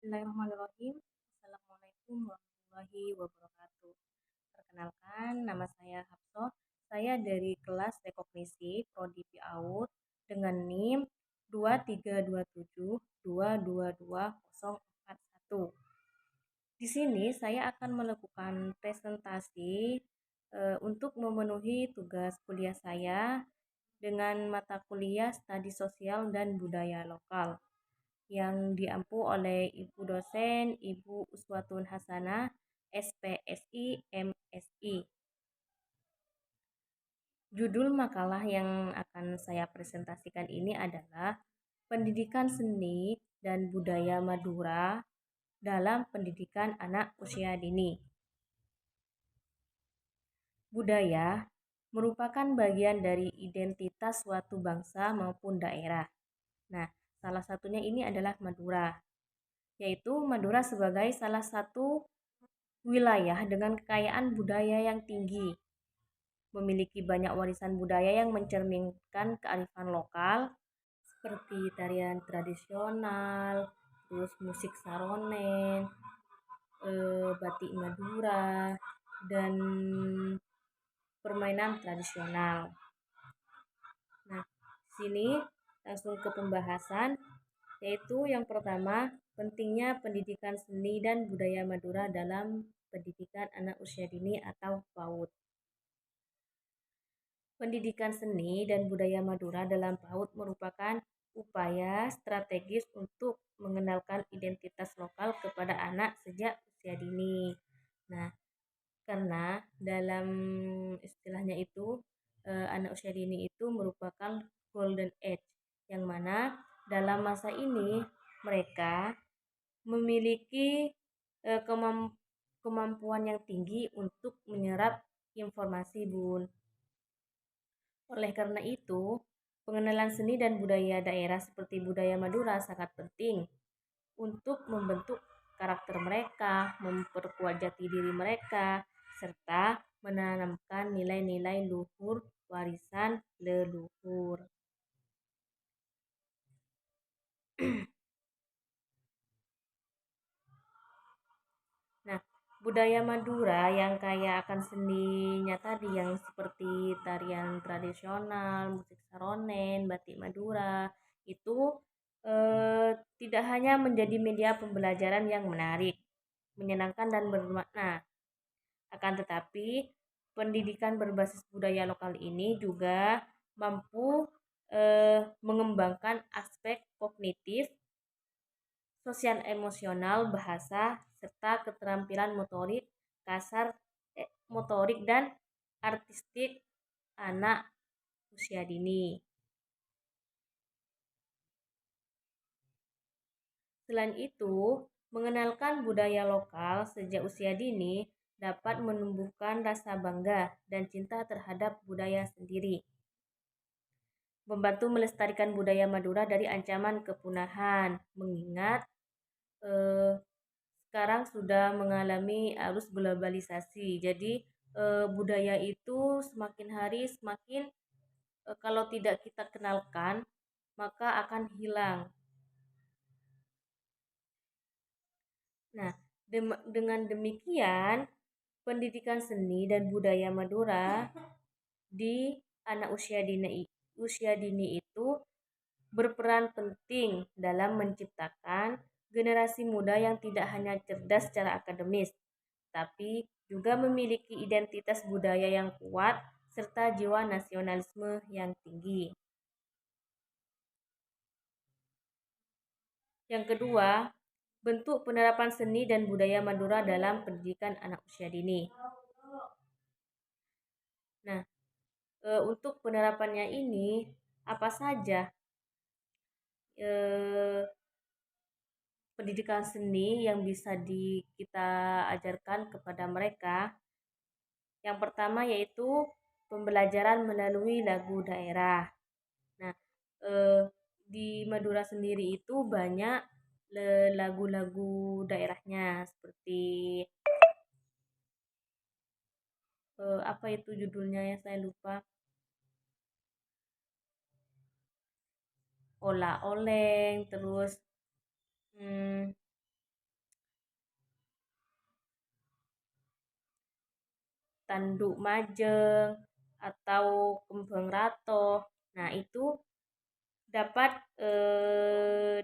Bismillahirrahmanirrahim. Assalamualaikum warahmatullahi wabarakatuh. Perkenalkan, nama saya Hafsah. Saya dari kelas Rekognisi Prodi PAUD dengan NIM 23272222041. Di sini saya akan melakukan presentasi untuk memenuhi tugas kuliah saya dengan mata kuliah Studi Sosial dan Budaya Lokal yang diampu oleh Ibu dosen Ibu Uswatun Hasanah, SPSI, MSI. Judul makalah yang akan saya presentasikan ini adalah Pendidikan Seni dan Budaya Madura dalam Pendidikan Anak Usia Dini. Budaya merupakan bagian dari identitas suatu bangsa maupun daerah. Nah, salah satunya ini adalah Madura, yaitu Madura sebagai salah satu wilayah dengan kekayaan budaya yang tinggi, memiliki banyak warisan budaya yang mencerminkan kearifan lokal seperti tarian tradisional, terus musik saronen, batik Madura, dan permainan tradisional. Nah, sini langsung ke pembahasan, yaitu yang pertama, pentingnya pendidikan seni dan budaya Madura dalam pendidikan anak usia dini atau PAUD. Pendidikan seni dan budaya Madura dalam PAUD merupakan upaya strategis untuk mengenalkan identitas lokal kepada anak sejak usia dini. Nah, karena dalam istilahnya itu anak usia dini itu merupakan golden age, yang mana dalam masa ini mereka memiliki kemampuan yang tinggi untuk menyerap informasi, Bun. Oleh karena itu, pengenalan seni dan budaya daerah seperti budaya Madura sangat penting untuk membentuk karakter mereka, memperkuat jati diri mereka, serta menanamkan nilai-nilai luhur warisan leluhur. Nah, budaya Madura yang kaya akan seninya tadi yang seperti tarian tradisional, musik saronen, batik Madura, itu tidak hanya menjadi media pembelajaran yang menarik, menyenangkan dan bermakna, akan tetapi pendidikan berbasis budaya lokal ini juga mampu mengembangkan aspek kognitif, sosial emosional, bahasa, serta keterampilan motorik kasar, motorik dan artistik anak usia dini. Selain itu, mengenalkan budaya lokal sejak usia dini dapat menumbuhkan rasa bangga dan cinta terhadap budaya sendiri, membantu melestarikan budaya Madura dari ancaman kepunahan, mengingat sekarang sudah mengalami arus globalisasi. Jadi budaya itu semakin hari semakin kalau tidak kita kenalkan maka akan hilang. Nah, dengan demikian pendidikan seni dan budaya Madura di anak usia dini itu berperan penting dalam menciptakan generasi muda yang tidak hanya cerdas secara akademis, tapi juga memiliki identitas budaya yang kuat serta jiwa nasionalisme yang tinggi. Yang kedua, bentuk penerapan seni dan budaya Madura dalam pendidikan anak usia dini. Nah, untuk penerapannya ini apa saja pendidikan seni yang bisa kita ajarkan kepada mereka? Yang pertama yaitu pembelajaran melalui lagu daerah. Nah, di Madura sendiri itu banyak lagu-lagu daerahnya seperti apa itu judulnya ya, saya lupa. Ola oleng, terus tanduk majeng, atau kembang ratoh. Nah, itu dapat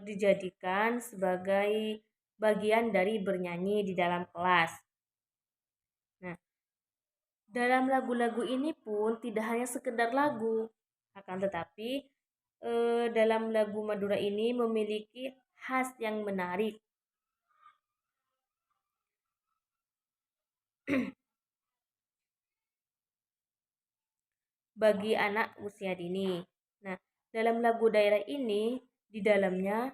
dijadikan sebagai bagian dari bernyanyi di dalam kelas. Nah, dalam lagu-lagu ini pun tidak hanya sekedar lagu, akan tetapi dalam lagu Madura ini memiliki khas yang menarik. Bagi anak usia dini. Nah, dalam lagu daerah ini di dalamnya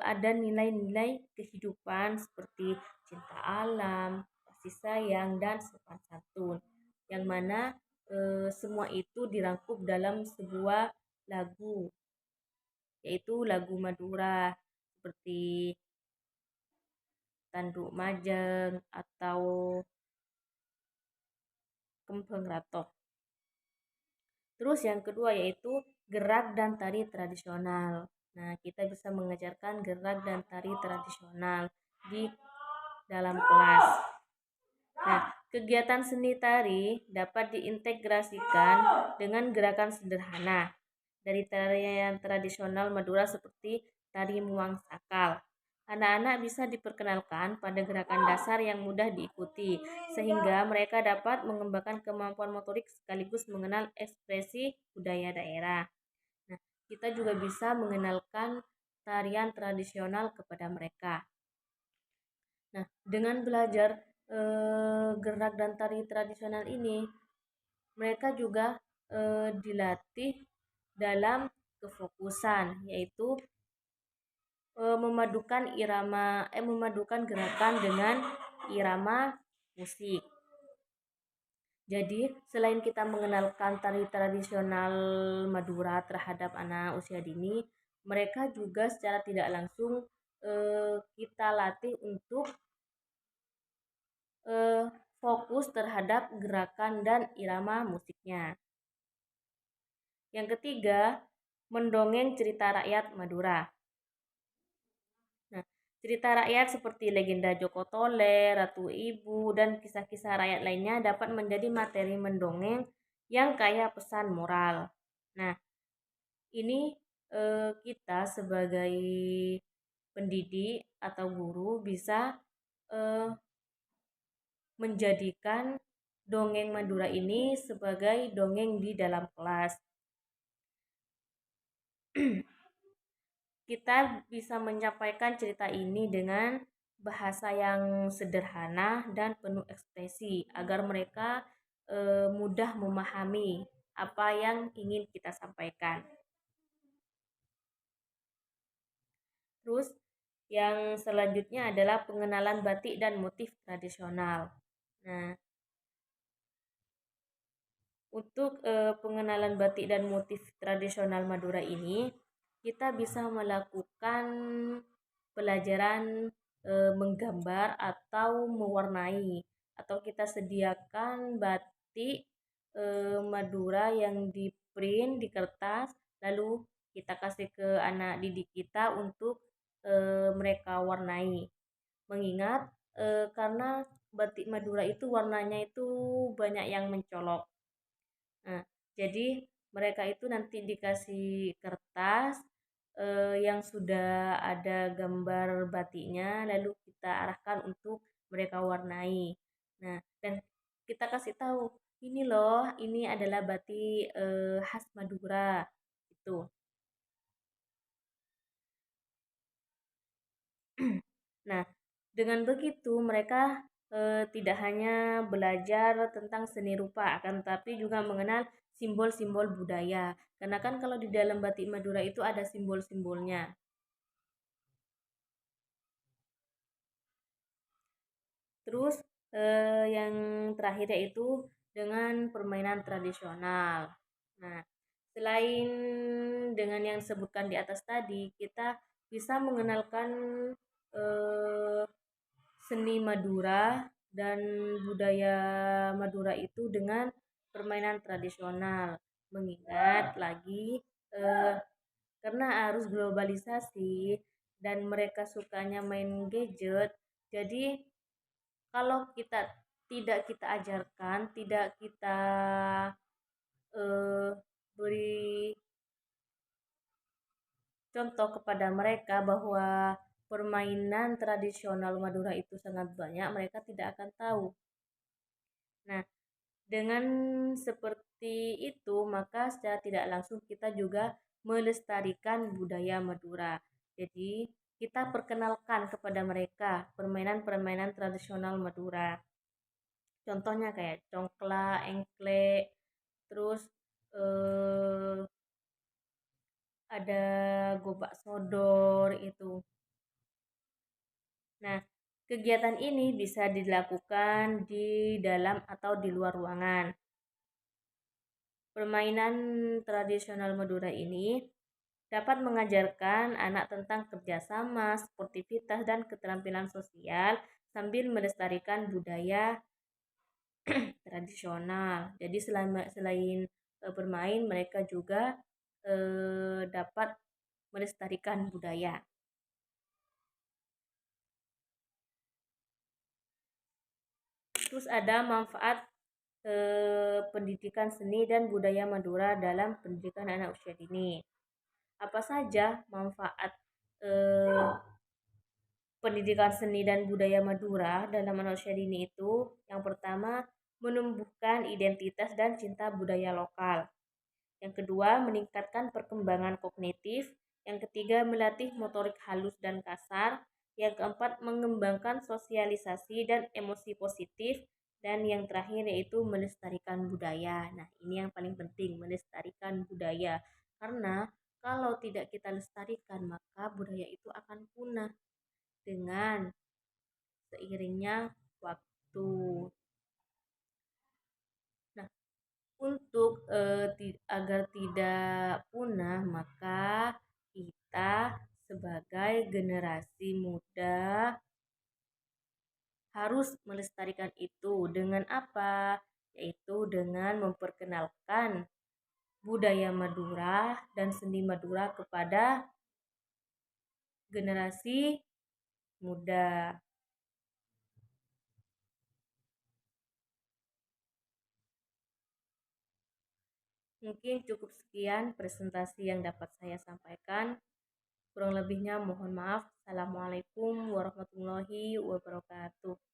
ada nilai-nilai kehidupan seperti cinta alam, kasih sayang, dan sopan santun. Yang mana semua itu dirangkum dalam sebuah lagu, yaitu lagu Madura seperti Tanduk Majeng atau Kembang Ratoh. Terus yang kedua yaitu gerak dan tari tradisional. Nah, kita bisa mengajarkan gerak dan tari tradisional di dalam kelas. Nah, kegiatan seni tari dapat diintegrasikan dengan gerakan sederhana dari tarian tradisional Madura seperti tari Muang Sakal. Anak-anak bisa diperkenalkan pada gerakan dasar yang mudah diikuti, sehingga mereka dapat mengembangkan kemampuan motorik sekaligus mengenal ekspresi budaya daerah. Nah, kita juga bisa mengenalkan tarian tradisional kepada mereka. Nah, dengan belajar gerak dan tari tradisional ini, mereka juga dilatih dalam kefokusan, yaitu memadukan gerakan dengan irama musik. Jadi, selain kita mengenalkan tari tradisional Madura terhadap anak usia dini, mereka juga secara tidak langsung kita latih untuk fokus terhadap gerakan dan irama musiknya. Yang ketiga, mendongeng cerita rakyat Madura. Nah, cerita rakyat seperti legenda Joko Tole, Ratu Ibu, dan kisah-kisah rakyat lainnya dapat menjadi materi mendongeng yang kaya pesan moral. Nah, ini kita sebagai pendidik atau guru bisa menjadikan dongeng Madura ini sebagai dongeng di dalam kelas. Kita bisa menyampaikan cerita ini dengan bahasa yang sederhana dan penuh ekspresi agar mereka mudah memahami apa yang ingin kita sampaikan. Terus yang selanjutnya adalah pengenalan batik dan motif tradisional. Nah, untuk pengenalan batik dan motif tradisional Madura ini, kita bisa melakukan pelajaran menggambar atau mewarnai, atau kita sediakan batik Madura yang di print di kertas, lalu kita kasih ke anak didik kita untuk mereka warnai. Mengingat karena batik Madura itu warnanya itu banyak yang mencolok. Nah, jadi mereka itu nanti dikasih kertas yang sudah ada gambar batiknya, lalu kita arahkan untuk mereka warnai. Nah, dan kita kasih tahu, ini loh, ini adalah batik khas Madura. Itu. Nah, dengan begitu mereka tidak hanya belajar tentang seni rupa, akan tetapi juga mengenal simbol-simbol budaya. Karena kan kalau di dalam batik Madura itu ada simbol-simbolnya. Terus yang terakhir yaitu dengan permainan tradisional. Nah, selain dengan yang disebutkan di atas tadi, kita bisa mengenalkan eh, seni Madura dan budaya Madura itu dengan permainan tradisional. Mengingat lagi eh, karena arus globalisasi dan mereka sukanya main gadget, jadi kalau kita tidak kita ajarkan, tidak kita eh, beri contoh kepada mereka bahwa permainan tradisional Madura itu sangat banyak, mereka tidak akan tahu. Nah, dengan seperti itu, maka secara tidak langsung kita juga melestarikan budaya Madura. Jadi, kita perkenalkan kepada mereka permainan-permainan tradisional Madura. Contohnya kayak congklak, engklek, terus eh, ada gobak sodor itu. Nah, kegiatan ini bisa dilakukan di dalam atau di luar ruangan. Permainan tradisional Madura ini dapat mengajarkan anak tentang kerjasama, sportivitas, dan keterampilan sosial sambil melestarikan budaya tradisional. Jadi selain bermain, mereka juga dapat melestarikan budaya. Terus ada manfaat pendidikan seni dan budaya Madura dalam pendidikan anak usia dini. Apa saja manfaat eh, pendidikan seni dan budaya Madura dalam anak usia dini itu? Yang pertama, menumbuhkan identitas dan cinta budaya lokal. Yang kedua, meningkatkan perkembangan kognitif. Yang ketiga, melatih motorik halus dan kasar. Yang keempat, mengembangkan sosialisasi dan emosi positif. Dan yang terakhir yaitu melestarikan budaya. Nah, ini yang paling penting, melestarikan budaya. Karena kalau tidak kita lestarikan, maka budaya itu akan punah dengan seiringnya waktu. Nah, untuk agar tidak punah, maka kita sebagai generasi muda harus melestarikan itu dengan apa? Yaitu dengan memperkenalkan budaya Madura dan seni Madura kepada generasi muda. Mungkin cukup sekian presentasi yang dapat saya sampaikan. Kurang lebihnya mohon maaf. Assalamualaikum warahmatullahi wabarakatuh.